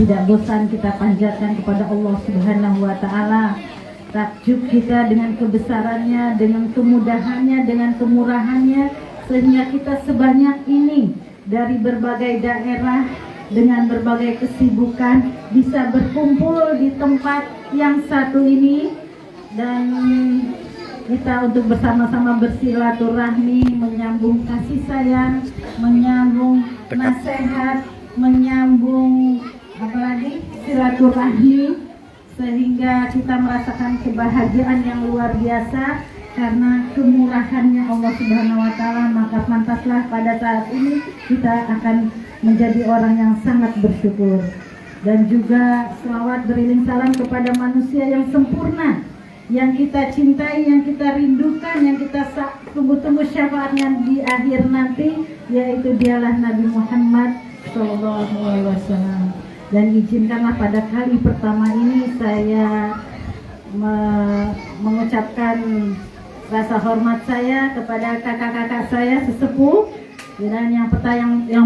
tidak bosan kita panjatkan kepada Allah Subhanahu wa Ta'ala. Takjub kita dengan kebesarannya, dengan kemudahannya, dengan kemurahannya, sehingga kita sebanyak ini dari berbagai daerah dengan berbagai kesibukan bisa berkumpul di tempat yang satu ini, dan kita untuk bersama-sama bersilaturahmi, menyambung kasih sayang, menyambung nasihat, menyambung apalagi silaturahmi, sehingga kita merasakan kebahagiaan yang luar biasa karena kemurahannya Allah Subhanahu wa Ta'ala. Maka pantaslah pada saat ini kita akan menjadi orang yang sangat bersyukur. Dan juga selawat beriring salam kepada manusia yang sempurna, yang kita cintai, yang kita rindukan, yang kita tunggu-tunggu syafaatnya di akhir nanti, yaitu dialah Nabi Muhammad SAW. Dan izinkanlah pada kali pertama ini saya mengucapkan rasa hormat saya kepada kakak-kakak saya sesepuh. Dan yang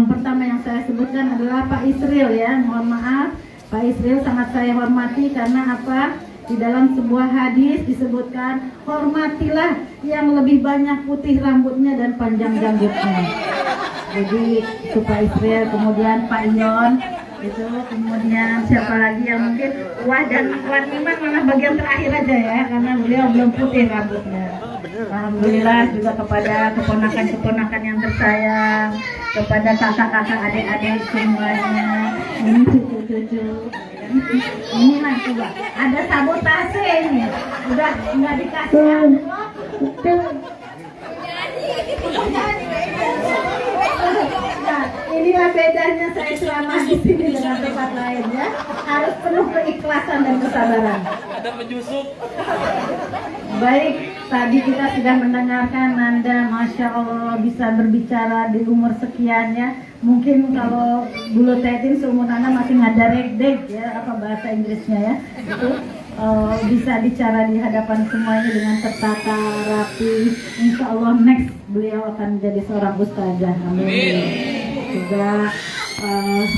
pertama yang saya sebutkan adalah Pak Isril, ya. Mohon maaf, Pak Isril sangat saya hormati karena apa? Di dalam sebuah hadis disebutkan, hormatilah yang lebih banyak putih rambutnya dan panjang janggutnya. Jadi itu Pak Isril, kemudian Pak Ion, itu kemudian siapa lagi yang mungkin dan Wan Iman malah bagian terakhir aja ya, karena beliau belum putih rambutnya. Alhamdulillah juga kepada keponakan-keponakan yang tersayang, kepada kakak-kakak, adik-adik semuanya, ini cucu-cucu. Ini lah coba, ada sabotase ini, udah nggak dikasih amplop. Nah, inilah bedanya saya selama di sini dengan tempat lain, ya. Harus penuh keikhlasan dan kesabaran. Ada penyusup. Baik, tadi kita sudah mendengarkan Nanda, Masya Allah bisa berbicara di umur sekian, ya. Mungkin kalau dulu Tetin seumur Nanda masih ngadarek-dek, ya, apa bahasa Inggrisnya, ya. Itu bisa bicara di hadapan semuanya dengan tertata rapi. Insya Allah next beliau akan menjadi seorang ustazah. Amin. Juga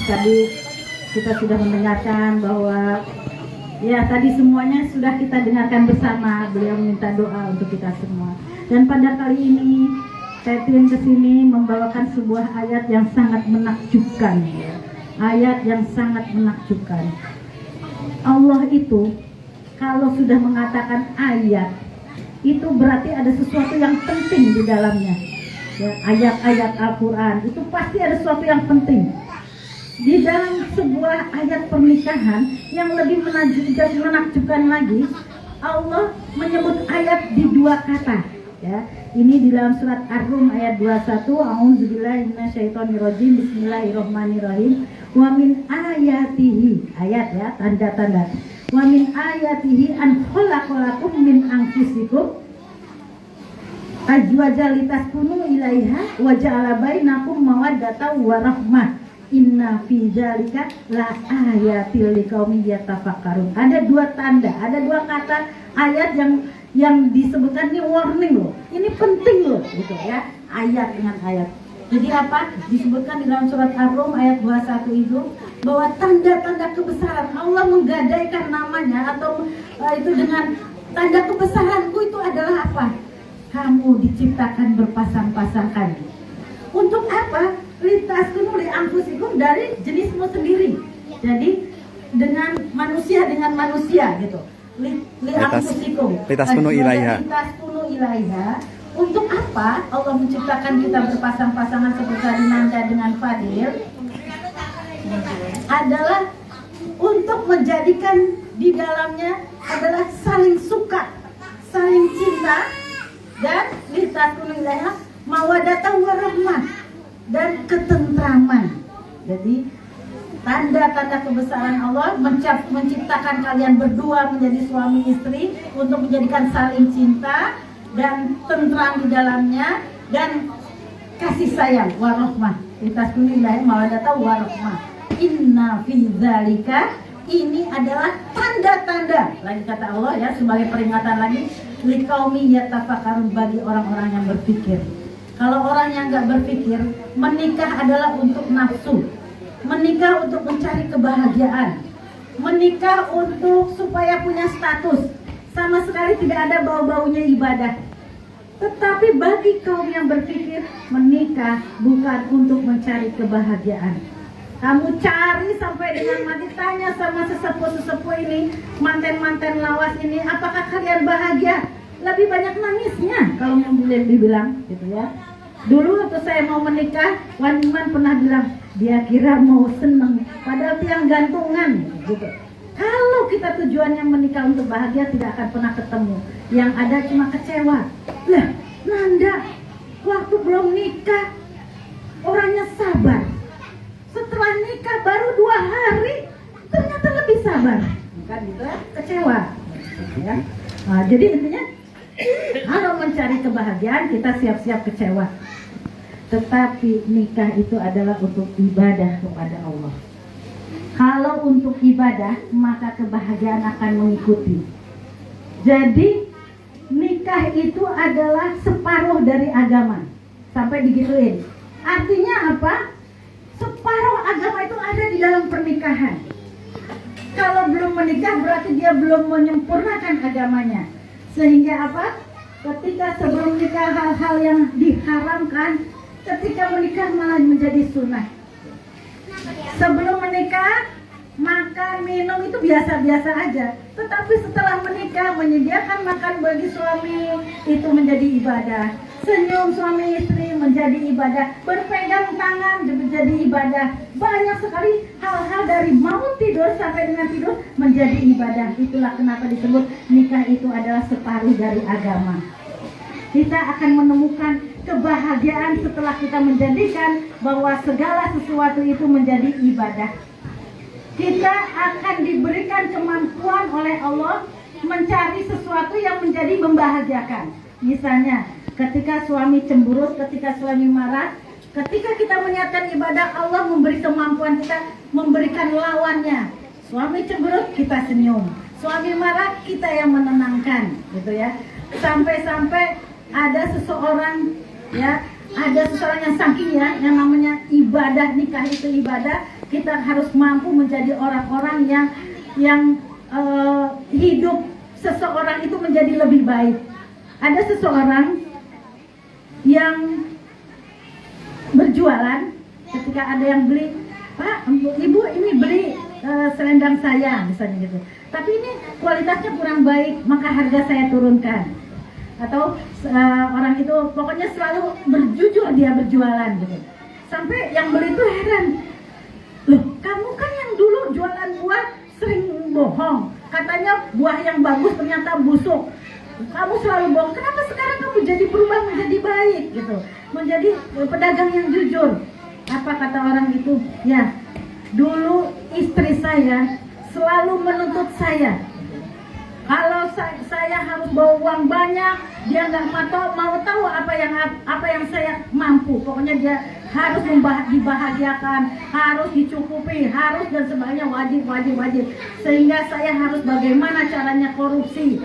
tadi kita sudah mendengarkan bahwa ya tadi semuanya sudah kita dengarkan bersama. Beliau meminta doa untuk kita semua. Dan pada kali ini Tetin kesini membawakan sebuah ayat yang sangat menakjubkan, ya. Ayat yang sangat menakjubkan. Allah itu kalau sudah mengatakan ayat, itu berarti ada sesuatu yang penting di dalamnya. Ya, ayat-ayat Al-Quran itu pasti ada sesuatu yang penting. Di dalam sebuah ayat pernikahan yang lebih menakjubkan lagi, Allah menyebut ayat di dua kata. Ya, ini di dalam surat Ar-Rum ayat 21, A'udzubillahi minasyaitonirrajim, Bismillahirrahmanirrahim. Wa min ayatihi, ayat ya, tanda-tanda. Wa min ayatihi an khalaqalakum min anfusikum azwajan litaskunu ilaiha wa ja'ala bainakum mawaddatan wa rahmah. Inna fi dzalika la ayatil liqaumin yatafakkarun. Ada dua tanda, ada dua kata ayat yang disebutkan, ini warning loh. Ini penting loh, gitu ya. Ayat dengan ayat. Jadi apa? Disebutkan di dalam surat Ar-Rum ayat 21 itu bahwa tanda-tanda kebesaran Allah menggadaikan namanya atau itu dengan tanda kebesaranku itu adalah apa? Kamu diciptakan berpasang-pasangan. Untuk apa? Litaskunu li anfusikum, dari jenismu sendiri. Jadi dengan manusia gitu. Li anfusikum. Litaskunu ilaiha. Litaskunu ilaiha. Untuk apa Allah menciptakan kita berpasang-pasangan seperti Nanda dengan Fadil? Adalah untuk menjadikan di dalamnya adalah saling suka, saling cinta, dan litaskunu ilaiha mawaddatan warahmah, dan ketentraman. Jadi tanda-tanda kebesaran Allah menciptakan kalian berdua menjadi suami istri untuk menjadikan saling cinta dan tentram di dalamnya, dan kasih sayang, warahmah. Litaskunu ilaiha mawaddatan warahmah. Inna fi dzalika, ini adalah tanda-tanda, lagi kata Allah ya, sebagai peringatan lagi, liqaumi yatafakkarun, bagi orang-orang yang berpikir. Kalau orang yang nggak berpikir, menikah adalah untuk nafsu. menikah untuk mencari kebahagiaan, menikah untuk supaya punya status. Sama sekali tidak ada bau-baunya ibadah. Tetapi bagi kaum yang berpikir menikah bukan untuk mencari kebahagiaan, kamu cari sampai dengan mati. Tanya sama sesepuh-sesepuh ini, manten-manten lawas ini, apakah kalian bahagia? Lebih banyak nangisnya kalau mau dibilang gitu ya. Dulu waktu saya mau menikah, Wan Iman pernah bilang, dia kira mau seneng, padahal tiang gantungan gitu. Kalau kita tujuannya menikah untuk bahagia, tidak akan pernah ketemu. Yang ada cuma kecewa. Lah, Nanda, waktu belum nikah, orangnya sabar. Setelah nikah baru 2 hari, ternyata lebih sabar. Kan gitu ya, kecewa. Ya. Nah, jadi intinya, kalau mencari kebahagiaan, kita siap-siap kecewa. Tetapi nikah itu adalah untuk ibadah kepada Allah. Kalau untuk ibadah, maka kebahagiaan akan mengikuti. Jadi, nikah itu adalah separuh dari agama. Sampai digituin. Artinya apa? Separuh agama itu ada di dalam pernikahan. Kalau belum menikah, berarti dia belum menyempurnakan agamanya. Sehingga apa? Ketika sebelum nikah hal-hal yang diharamkan, ketika menikah malah menjadi sunnah. Sebelum menikah, makan, minum itu biasa-biasa aja. Tetapi setelah menikah, menyediakan makan bagi suami itu menjadi ibadah. Senyum suami istri menjadi ibadah. Berpegang tangan menjadi ibadah. Banyak sekali hal-hal dari mau tidur sampai dengan tidur menjadi ibadah. Itulah kenapa disebut nikah itu adalah separuh dari agama. Kita akan menemukan kebahagiaan setelah kita menjadikan bahwa segala sesuatu itu menjadi ibadah. Kita akan diberikan kemampuan oleh Allah mencari sesuatu yang menjadi membahagiakan. Misalnya, ketika suami cemburut, ketika suami marah, ketika kita menyiapkan ibadah, Allah memberi kemampuan kita memberikan lawannya. Suami cemburut, kita senyum. Suami marah, kita yang menenangkan, gitu ya. Sampai-sampai ada seseorang yang saking ya, yang namanya ibadah, nikah itu ibadah. Kita harus mampu menjadi orang-orang yang hidup seseorang itu menjadi lebih baik. Ada seseorang yang berjualan, ketika ada yang beli, Pak, Ibu ini beli selendang saya, misalnya gitu. Tapi ini kualitasnya kurang baik, maka harga saya turunkan. Atau orang itu pokoknya selalu berjujur dia berjualan gitu. Sampai yang beli itu heran, loh kamu kan yang dulu jualan buah sering bohong, katanya buah yang bagus ternyata busuk, kamu selalu bohong, kenapa sekarang kamu jadi berubah menjadi baik gitu, menjadi pedagang yang jujur? Apa kata orang itu? Ya, dulu istri saya selalu menuntut saya, kalau saya harus bawa uang banyak, dia nggak mau tahu apa yang saya mampu. Pokoknya dia harus dibahagiakan, harus dicukupi, harus dan sebagainya, wajib. Sehingga saya harus bagaimana caranya korupsi,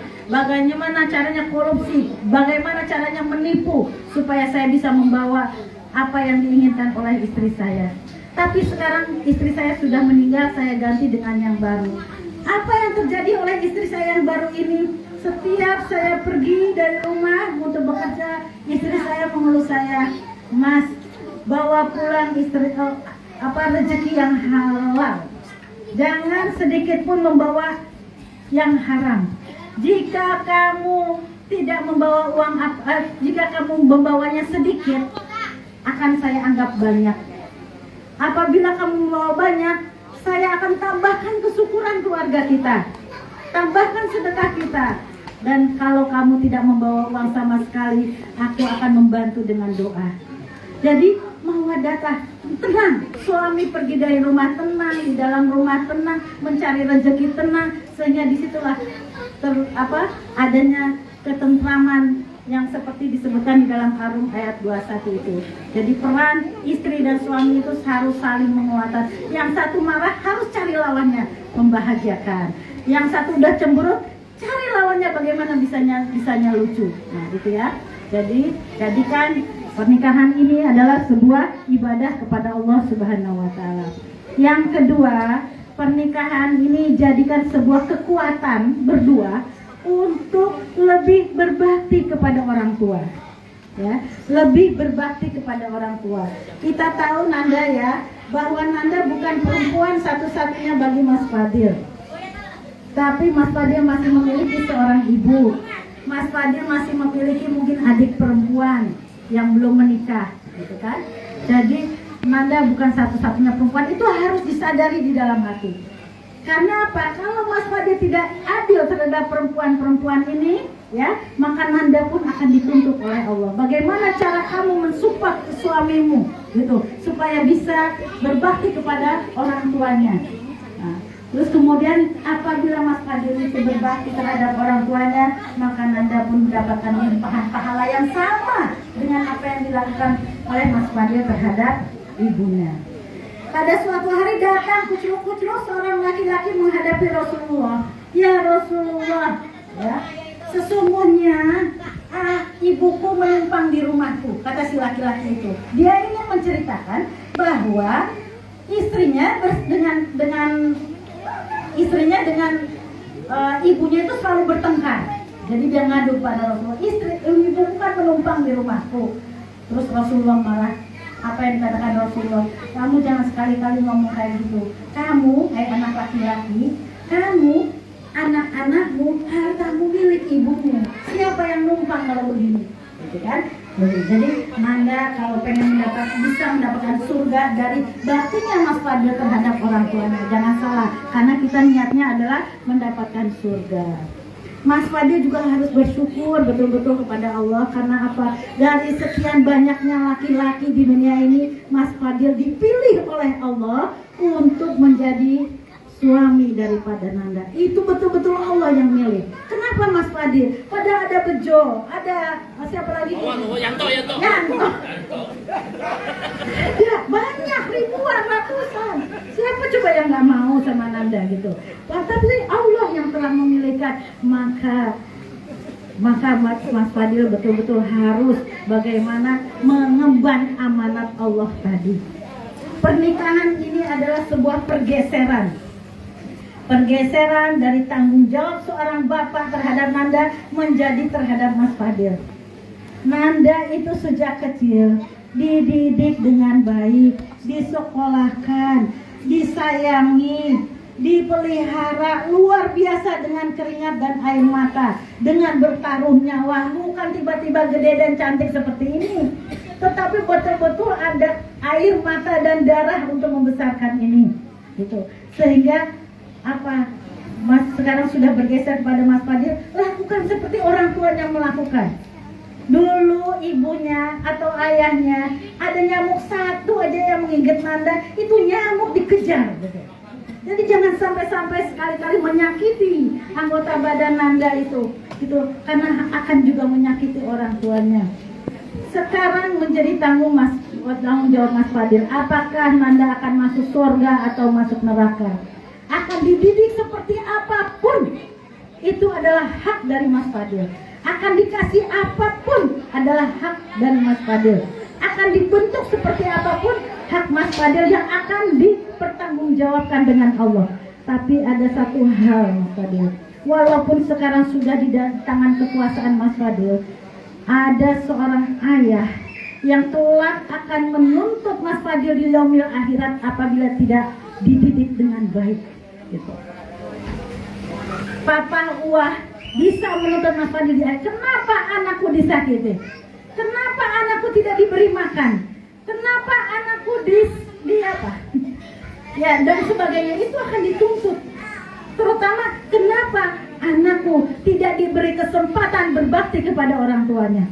bagaimana caranya menipu supaya saya bisa membawa apa yang diinginkan oleh istri saya. Tapi sekarang istri saya sudah meninggal, saya ganti dengan yang baru. Apa yang terjadi oleh istri saya yang baru ini? Setiap saya pergi dari rumah untuk bekerja, istri saya mengeluh saya, Mas, bawa pulang rezeki yang halal. Jangan sedikit pun membawa yang haram. Jika kamu tidak membawa uang, jika kamu membawanya sedikit, akan saya anggap banyak. Apabila kamu membawa banyak, saya akan tambahkan kesyukuran keluarga kita, tambahkan sedekah kita. Dan kalau kamu tidak membawa uang sama sekali, aku akan membantu dengan doa. Jadi mawaddah, tenang. Suami pergi dari rumah tenang, di dalam rumah tenang, mencari rezeki tenang, sehingga disitulah adanya ketentraman yang seperti disebutkan di dalam Ar-Rum ayat 21 itu. Jadi peran istri dan suami itu harus saling menguatkan. Yang satu marah harus cari lawannya, membahagiakan. Yang satu udah cemberut, cari lawannya bagaimana bisanya lucu. Nah, gitu ya. Jadi jadikan pernikahan ini adalah sebuah ibadah kepada Allah Subhanahu wa taala. Yang kedua, pernikahan ini jadikan sebuah kekuatan berdua untuk lebih berbakti kepada orang tua. Ya, lebih berbakti kepada orang tua. Kita tahu Nanda ya, bahwa Nanda bukan perempuan satu-satunya bagi Mas Fadil. Tapi Mas Fadil masih memiliki seorang ibu. Mas Fadil masih memiliki mungkin adik perempuan yang belum menikah, gitu kan? Jadi Nanda bukan satu-satunya perempuan, itu harus disadari di dalam hati. Karena apa? Kalau Mas Fadil tidak adil terhadap perempuan-perempuan ini, ya, maka Nanda pun akan dituntut oleh Allah. Bagaimana cara kamu mensupport suamimu, gitu, supaya bisa berbakti kepada orang tuanya. Nah, terus kemudian apabila Mas Fadil itu berbakti terhadap orang tuanya, maka Nanda pun mendapatkan limpahan pahala yang sama dengan apa yang dilakukan oleh Mas Fadil terhadap ibunya. Pada suatu hari datang kucluk-kucluk seorang laki-laki menghadapi Rasulullah. Ya Rasulullah, ya, sesungguhnya ibuku menumpang di rumahku, kata si laki-laki itu. Dia ingin menceritakan bahwa istrinya dengan ibunya itu selalu bertengkar. Jadi dia ngadu pada Rasulullah, ibuku kan menumpang di rumahku. Terus Rasulullah marah. Apa yang dikatakan Rasulullah? Kamu jangan sekali-kali ngomong kayak gitu. Kamu, anak laki-laki, kamu, anak-anakmu, hartamu milik ibumu. Siapa yang numpang kalau begini? Gitu kan? Jadi Nanda kalau pengen bisa mendapatkan surga dari baktinya Mas Fadil terhadap orang tuanya, jangan salah, karena kita niatnya adalah mendapatkan surga. Mas Fadil juga harus bersyukur betul-betul kepada Allah. Karena apa? Dari sekian banyaknya laki-laki di dunia ini, Mas Fadil dipilih oleh Allah untuk menjadi suami daripada Nanda. Itu betul-betul Allah yang milih. Kenapa Mas Fadil? Padahal ada Bejo, ada siapa lagi? Yanto. Ya, banyak, ribuan, ratusan. Siapa coba yang nggak mau sama Nanda gitu? Tapi Allah yang telah memilihkan, maka Mas Fadil betul-betul harus bagaimana mengemban amanat Allah tadi. Pernikahan ini adalah sebuah pergeseran dari tanggung jawab seorang bapak terhadap Nanda menjadi terhadap Mas Fadil. Nanda itu sejak kecil dididik dengan baik, disekolahkan, disayangi, dipelihara luar biasa dengan keringat dan air mata, dengan bertaruh nyawa. Bukan tiba-tiba gede dan cantik seperti ini, tetapi betul-betul ada air mata dan darah untuk membesarkan ini, gitu. Sehingga apa? Mas sekarang sudah bergeser kepada Mas Fadil, lakukan seperti orang tua yang melakukan. Dulu ibunya atau ayahnya ada nyamuk satu aja yang menggigit Nanda, itu nyamuk dikejar, gitu. Jadi jangan sampai sekali-kali menyakiti anggota badan Nanda itu, gitu, karena akan juga menyakiti orang tuanya. Sekarang menjadi tanggung jawab Mas Fadil. Apakah Nanda akan masuk surga atau masuk neraka? Akan dididik seperti apapun, itu adalah hak dari Mas Fadil. Akan dikasih apapun adalah hak dari Mas Fadil. Akan dibentuk seperti apapun, hak Mas Fadil yang akan dipertanggungjawabkan dengan Allah. Tapi ada satu hal Mas Fadil, walaupun sekarang sudah di tangan kekuasaan Mas Fadil, ada seorang ayah yang kelak akan menuntut Mas Fadil di yaumil akhirat apabila tidak dididik dengan baik, gitu. Papa Uwah bisa menuntut Mas Fadil di akhirat. Kenapa anakku disakiti? Kenapa anakku tidak diberi makan? Kenapa anakku di apa? Ya, dan sebagainya, itu akan dituntut. Terutama kenapa anakku tidak diberi kesempatan berbakti kepada orang tuanya.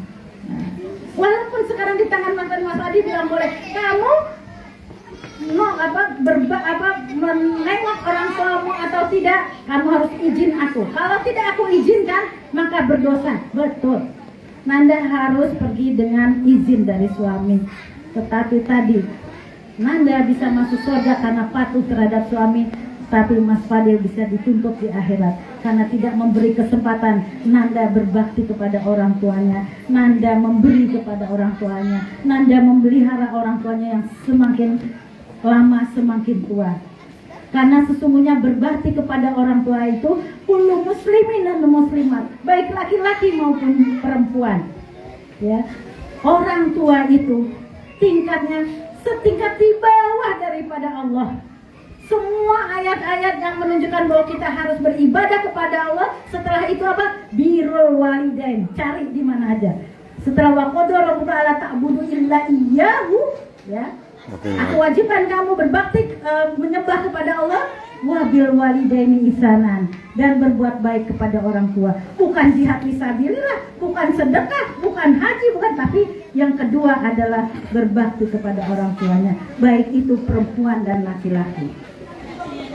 Nah, walaupun sekarang di tangan mantan Mas Adi bilang boleh, kamu menengok orang tuamu atau tidak, kamu harus izin aku. Kalau tidak aku izinkan, maka berdosa. Betul. Nanda harus pergi dengan izin dari suami. Tetapi tadi Nanda bisa masuk surga karena patuh terhadap suami, tapi Mas Fadil bisa dituntut di akhirat karena tidak memberi kesempatan Nanda berbakti kepada orang tuanya. Nanda memberi kepada orang tuanya, Nanda memelihara orang tuanya yang semakin lama semakin kuat. Karena sesungguhnya berbakti kepada orang tua itu kullu muslimin dan muslimat, baik laki-laki maupun perempuan. Ya, orang tua itu tingkatnya setingkat di bawah daripada Allah. Semua ayat-ayat yang menunjukkan bahwa kita harus beribadah kepada Allah, setelah itu apa? Birrul walidain. Cari di mana aja. Setelah waqadha rabbuka alla ta'budu illa iyyahu, ya. Aku wajibkan kamu berbakti menyembah kepada Allah, wabil walidaini ihsanan, dan berbuat baik kepada orang tua. Bukan jihad fisabilillah, bukan sedekah, bukan haji, bukan, tapi yang kedua adalah berbakti kepada orang tuanya, baik itu perempuan dan laki-laki.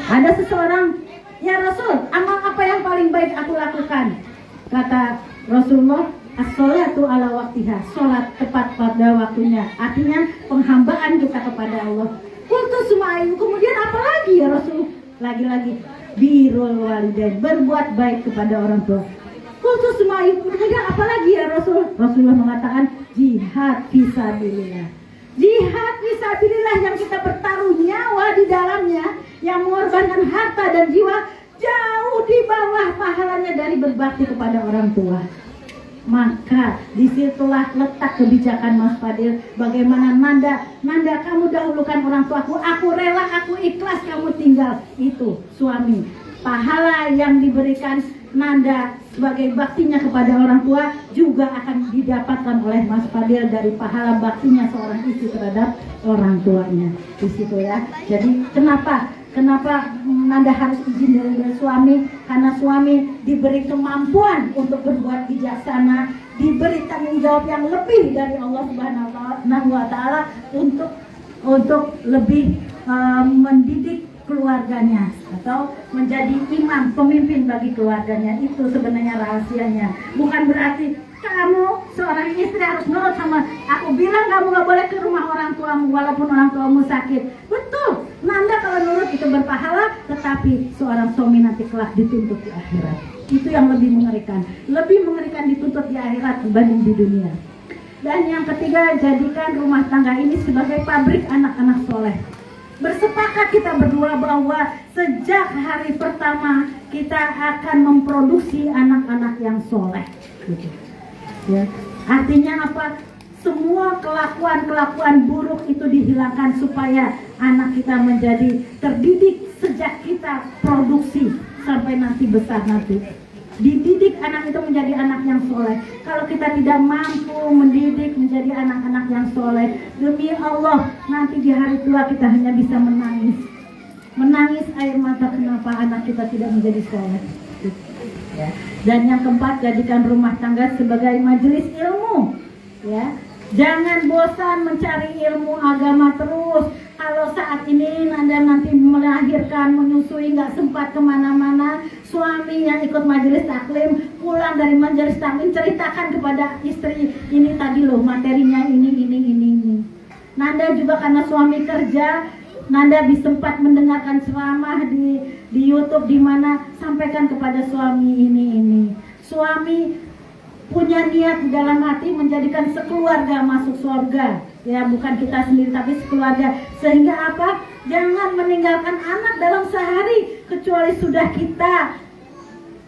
Ada seseorang, ya Rasul, amal apa yang paling baik aku lakukan? Kata Rasulullah, as-sholatu ala waktiha, sholat tepat pada waktunya. Artinya penghambaan kita kepada Allah. Qultu suma'ayu, kemudian apa lagi ya Rasul? Lagi-lagi birrul walidain, berbuat baik kepada orang tua. Qultu suma'ayu, kemudian apa lagi ya Rasul? Rasulullah mengatakan jihad fisabilillah. Jihad fisabilillah yang kita bertaruh nyawa di dalamnya, yang mengorbankan harta dan jiwa, jauh di bawah pahalanya dari berbakti kepada orang tua. Maka disitulah letak kebijakan Mas Fadil. Bagaimana Nanda kamu dahulukan orang tuaku, aku rela, aku ikhlas kamu tinggal. Itu suami. Pahala yang diberikan Nanda sebagai baktinya kepada orang tua juga akan didapatkan oleh Mas Fadil dari pahala baktinya seorang istri terhadap orang tuanya. Di situ ya. Jadi kenapa Nanda harus izin dari suami? Karena suami diberi kemampuan untuk berbuat bijaksana, diberi tanggung jawab yang lebih dari Allah Subhanahu wa Ta'ala untuk lebih mendidik keluarganya atau menjadi imam, pemimpin bagi keluarganya. Itu sebenarnya rahasianya. Bukan berarti kamu seorang istri harus nurut sama aku bilang kamu gak boleh ke rumah orang tuamu walaupun orang tuamu sakit. Betul, Nanda kalau nurut itu berpahala, tetapi seorang suami nanti kelak dituntut di akhirat. Itu yang lebih mengerikan. Lebih mengerikan dituntut di akhirat dibanding di dunia. Dan yang ketiga, jadikan rumah tangga ini sebagai pabrik anak-anak soleh. Bersepakat kita berdua bahwa sejak hari pertama kita akan memproduksi anak-anak yang soleh. Gitu. Ya. Artinya apa? Semua kelakuan buruk itu dihilangkan supaya anak kita menjadi terdidik sejak kita produksi sampai nanti besar nanti. Dididik anak itu menjadi anak yang soleh. Kalau kita tidak mampu mendidik menjadi anak-anak yang soleh, demi Allah nanti di hari tua kita hanya bisa menangis air mata kenapa anak kita tidak menjadi soleh. Ya. Dan yang keempat, jadikan rumah tangga sebagai majelis ilmu. Ya, jangan bosan mencari ilmu agama terus. Kalau saat ini Nanda nanti melahirkan, menyusui, nggak sempat kemana-mana, suami yang ikut majelis taklim pulang dari majelis taklim ceritakan kepada istri, ini tadi loh materinya ini. Nanda juga karena suami kerja, Nanda bisa sempat mendengarkan ceramah di YouTube di mana sampaikan kepada suami ini. Suami punya niat dalam hati menjadikan sekeluarga masuk surga. Ya, bukan kita sendiri tapi sekeluarga. Sehingga apa? Jangan meninggalkan anak dalam sehari kecuali sudah kita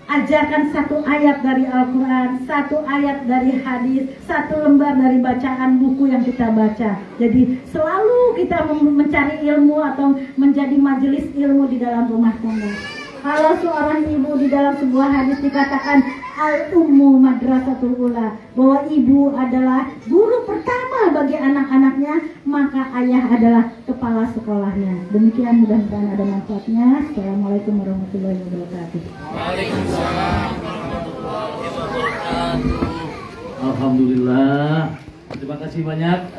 ajarkan satu ayat dari Al-Quran, satu ayat dari hadis, satu lembar dari bacaan buku yang kita baca. Jadi selalu kita mencari ilmu atau menjadi majelis ilmu di dalam rumah tangga. Kalau seorang ibu di dalam sebuah hadis dikatakan al-ummu madrasatul ula, bahwa ibu adalah guru pertama bagi anak-anaknya, maka ayah adalah kepala sekolahnya. Demikian, mudah-mudahan ada manfaatnya. Assalamualaikum warahmatullahi wabarakatuh. Waalaikumsalam warahmatullahi wabarakatuh. Alhamdulillah. Terima kasih banyak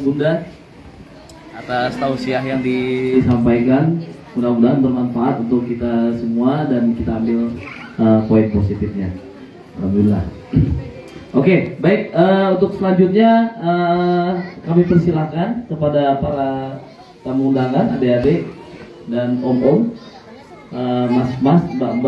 Bunda atas tausiah yang disampaikan. Mudah-mudahan bermanfaat untuk kita semua dan kita ambil poin positifnya. Alhamdulillah. Oke, baik. Untuk selanjutnya kami persilakan kepada para tamu undangan, adik-adik dan om-om, mas-mas, mbak-mbak.